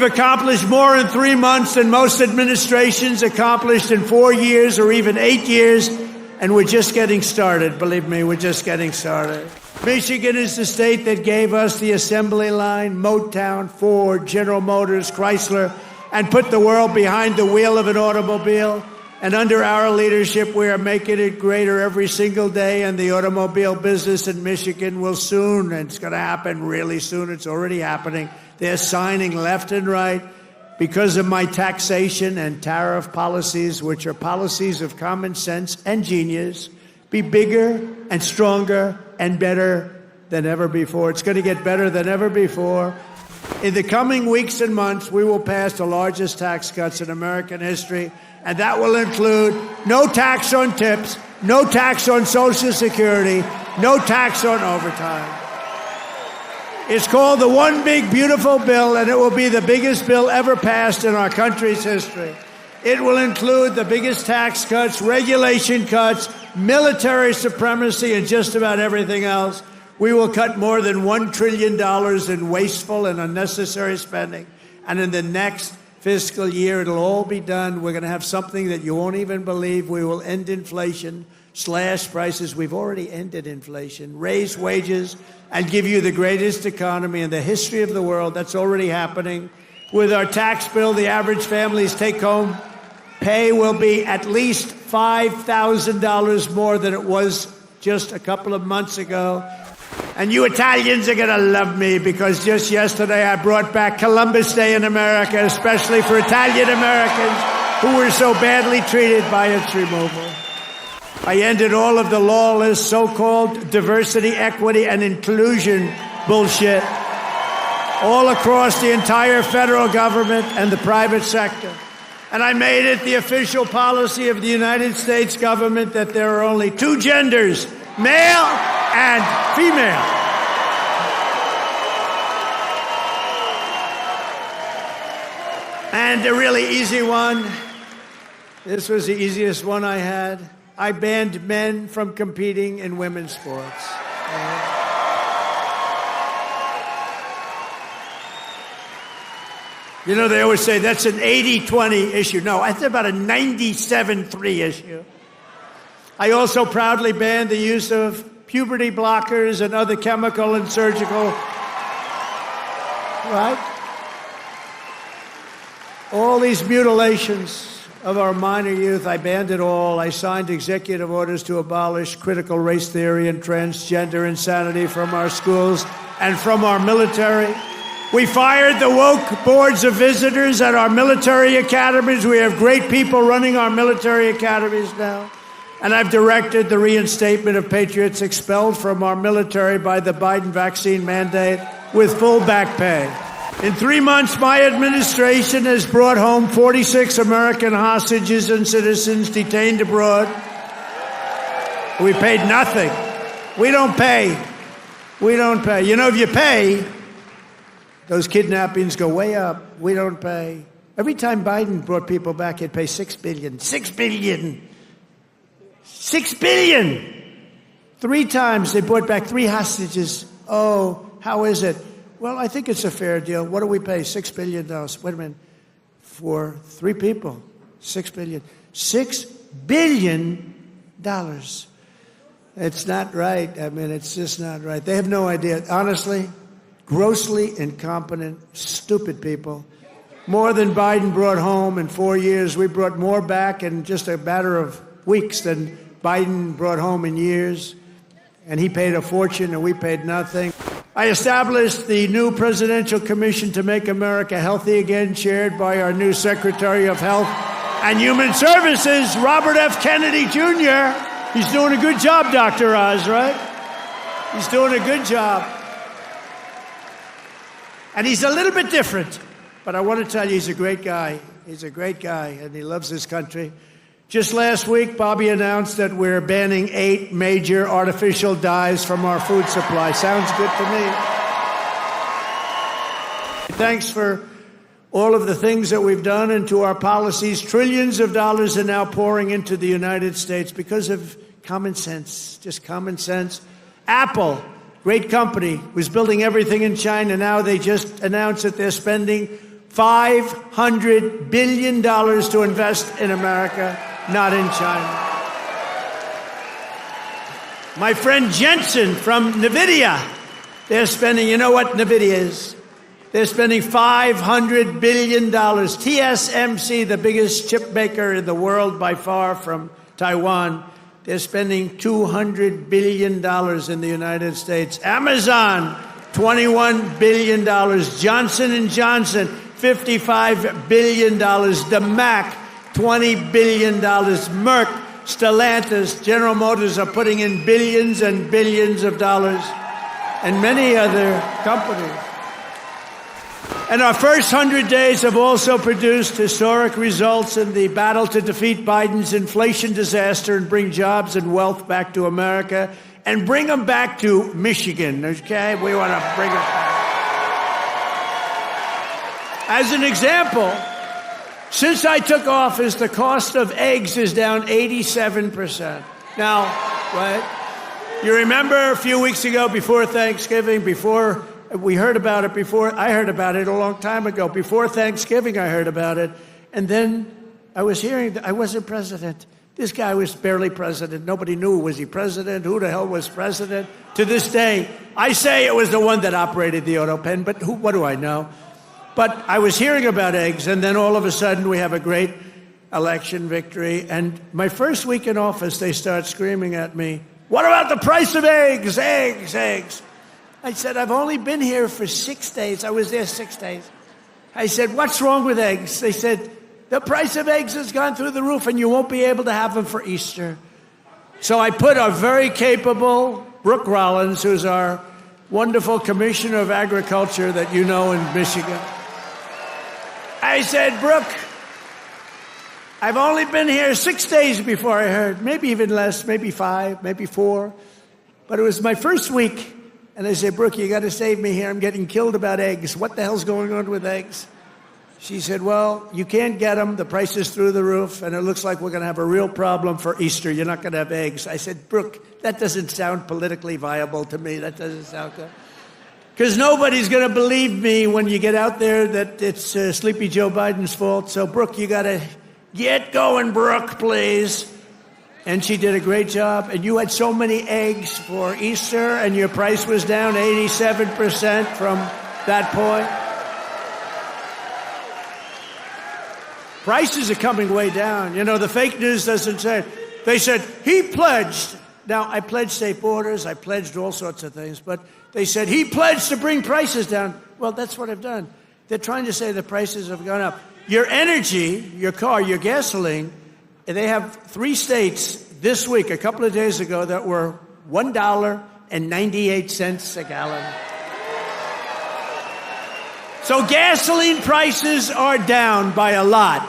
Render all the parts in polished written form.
we've accomplished more in 3 months than most administrations accomplished in 4 years or even 8 years, and we're just getting started. Believe me, we're just getting started. Michigan is the state that gave us the assembly line, Motown, Ford, General Motors, Chrysler, and put the world behind the wheel of an automobile. And under our leadership, we are making it greater every single day, and the automobile business in Michigan will soon, and it's going to happen really soon, it's already happening. They're signing left and right because of my taxation and tariff policies, which are policies of common sense and genius, be bigger and stronger and better than ever before. It's going to get better than ever before. In the coming weeks and months, we will pass the largest tax cuts in American history, and that will include no tax on tips, no tax on Social Security, no tax on overtime. It's called the One Big Beautiful Bill, and it will be the biggest bill ever passed in our country's history. It will include the biggest tax cuts, regulation cuts, military supremacy, and just about everything else. We will cut more than $1 trillion in wasteful and unnecessary spending. And in the next fiscal year, it'll all be done. We're going to have something that you won't even believe. We will end inflation, slash prices. We've already ended inflation, raise wages, and give you the greatest economy in the history of the world. That's already happening. With our tax bill, the average family's take-home pay will be at least $5,000 more than it was just a couple of months ago. And you Italians are going to love me because just yesterday I brought back Columbus Day in America, especially for Italian Americans who were so badly treated by its removal. I ended all of the lawless so-called diversity, equity, and inclusion bullshit all across the entire federal government and the private sector. And I made it the official policy of the United States government that there are only two genders, male and female. And a really easy one, this was the easiest one I had. I banned men from competing in women's sports. You know, they always say that's an 80-20 issue. No, that's about a 97-3 issue. I also proudly banned the use of puberty blockers and other chemical and surgical, right? All these mutilations of our minor youth, I banned it all. I signed executive orders to abolish critical race theory and transgender insanity from our schools and from our military. We fired the woke boards of visitors at our military academies. We have great people running our military academies now. And I've directed the reinstatement of patriots expelled from our military by the Biden vaccine mandate with full back pay. In 3 months, my administration has brought home 46 American hostages and citizens detained abroad. We paid nothing. We don't pay. We don't pay. You know, if you pay, those kidnappings go way up. We don't pay. Every time Biden brought people back, he'd pay $6 billion. $6 billion. $6 billion. 3 times they brought back 3 hostages. Oh, how is it? Well, I think it's a fair deal. What do we pay? $6 billion. Wait a minute. For 3 people, $6 billion. $6 billion. It's not right. I mean, it's just not right. They have no idea. Honestly, grossly incompetent, stupid people. More than Biden brought home in 4 years. We brought more back in just a matter of weeks than Biden brought home in years. And he paid a fortune and we paid nothing. I established the new Presidential Commission to Make America Healthy Again, chaired by our new Secretary of Health and Human Services, Robert F. Kennedy Jr. He's doing a good job, Dr. Oz, right? He's doing a good job. And he's a little bit different, but I want to tell you, he's a great guy. He's a great guy, and he loves his country. Just last week, Bobby announced that we're banning 8 major artificial dyes from our food supply. Sounds good to me. Thanks for all of the things that we've done and to our policies. Trillions of dollars are now pouring into the United States because of common sense, just common sense. Apple, great company, was building everything in China. Now they just announced that they're spending $500 billion to invest in America, not in China. My friend Jensen from NVIDIA, they're spending, you know what NVIDIA is? They're spending $500 billion. TSMC, the biggest chip maker in the world by far from Taiwan, they're spending $200 billion in the United States. Amazon, $21 billion. Johnson & Johnson, $55 billion. The Mac, $20 billion. Merck, Stellantis, General Motors are putting in billions and billions of dollars, and many other companies. And our first 100 days have also produced historic results in the battle to defeat Biden's inflation disaster and bring jobs and wealth back to America and bring them back to Michigan, okay? We want to bring them back. As an example, since I took office, the cost of eggs is down 87%. Now, right? You remember a few weeks ago, before Thanksgiving, before we heard about it, I heard about it a long time ago. Before Thanksgiving, I heard about it. And then I was hearing that I wasn't president. This guy was barely president. Nobody knew, was he president? Who the hell was president? To this day, I say it was the one that operated the auto pen, but what do I know? But I was hearing about eggs, and then all of a sudden we have a great election victory. And my first week in office, they start screaming at me, "What about the price of eggs? Eggs, eggs." I said, "I've only been here for 6 days. I was there 6 days." I said, "What's wrong with eggs?" They said, "The price of eggs has gone through the roof, and you won't be able to have them for Easter." So I put our very capable Brooke Rollins, who's our wonderful Commissioner of Agriculture that you know in Michigan. I said, "Brooke, I've only been here 6 days before I heard, maybe even less, maybe 5, maybe 4. But it was my first week. And I said, Brooke, you got to save me here. I'm getting killed about eggs. What the hell's going on with eggs?" She said, "Well, you can't get them. The price is through the roof. And it looks like we're going to have a real problem for Easter. You're not going to have eggs." I said, "Brooke, that doesn't sound politically viable to me. That doesn't sound good. Because nobody's going to believe me when you get out there that it's Sleepy Joe Biden's fault. So, Brooke, you got to get going, Brooke, please." And she did a great job. And you had so many eggs for Easter, and your price was down 87% from that point. Prices are coming way down. You know, the fake news doesn't say it. They said, he pledged. Now, I pledged safe borders. I pledged all sorts of things. But they said, he pledged to bring prices down. Well, that's what I've done. They're trying to say the prices have gone up. Your energy, your car, your gasoline, they have 3 states this week, a couple of days ago, that were $1.98 a gallon. So gasoline prices are down by a lot.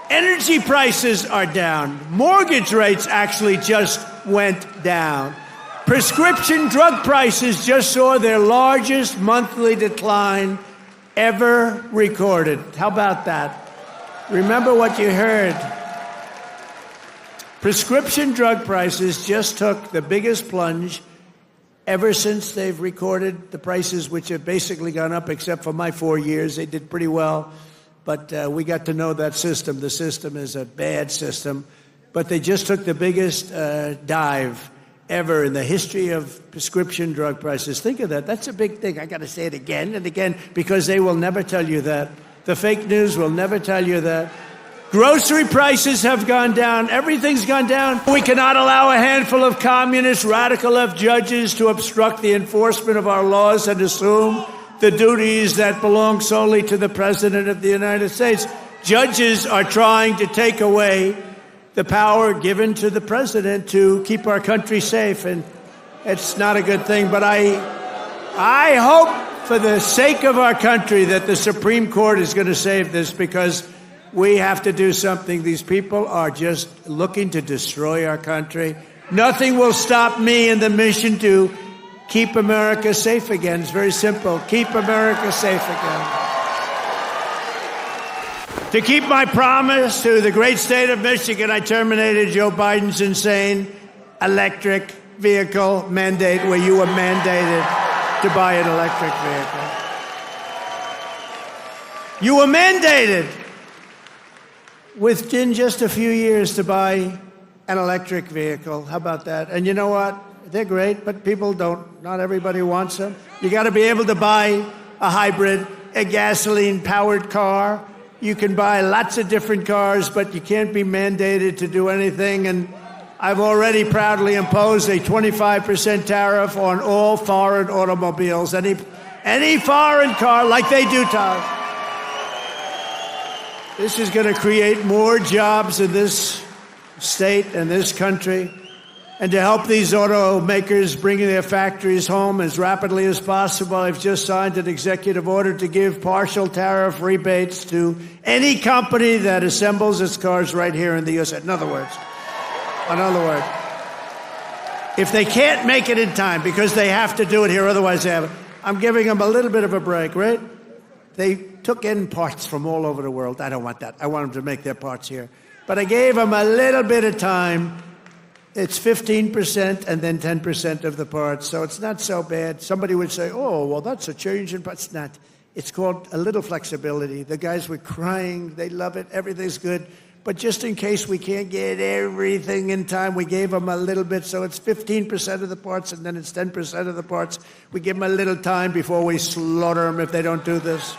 Energy prices are down. Mortgage rates actually just went down. Prescription drug prices just saw their largest monthly decline ever recorded. How about that? Remember what you heard. Prescription drug prices just took the biggest plunge ever since they've recorded the prices, which have basically gone up, except for my 4 years. They did pretty well, but we got to know that system. The system is a bad system, but they just took the biggest dive ever in the history of prescription drug prices. Think of that. That's a big thing. I got to say it again and again, because they will never tell you that. The fake news will never tell you that. Grocery prices have gone down. Everything's gone down. We cannot allow a handful of communist, radical left judges to obstruct the enforcement of our laws and assume the duties that belong solely to the President of the United States. Judges are trying to take away the power given to the President to keep our country safe, and it's not a good thing. But I hope, for the sake of our country, that the Supreme Court is going to save this, because we have to do something. These people are just looking to destroy our country. Nothing will stop me in the mission to keep America safe again. It's very simple. Keep America safe again. To keep my promise to the great state of Michigan, I terminated Joe Biden's insane electric vehicle mandate, where you were mandated to buy an electric vehicle. You were mandated within just a few years to buy an electric vehicle. How about that? And you know what? They're great, but people don't. Not everybody wants them. You got to be able to buy a hybrid, a gasoline-powered car. You can buy lots of different cars, but you can't be mandated to do anything. And I've already proudly imposed a 25% tariff on all foreign automobiles, any foreign car, like they do, Todd. This is going to create more jobs in this state and this country. And to help these automakers bring their factories home as rapidly as possible, I've just signed an executive order to give partial tariff rebates to any company that assembles its cars right here in the U.S. In other words, if they can't make it in time because they have to do it here, otherwise they haven't, I'm giving them a little bit of a break, right? They took in parts from all over the world. I don't want that. I want them to make their parts here. But I gave them a little bit of time. It's 15% and then 10% of the parts, so it's not so bad. Somebody would say, oh, well, that's a change in parts. It's not. It's called a little flexibility. The guys were crying. They love it. Everything's good. But just in case we can't get everything in time, we gave them a little bit. So it's 15% of the parts and then it's 10% of the parts. We give them a little time before we slaughter them if they don't do this.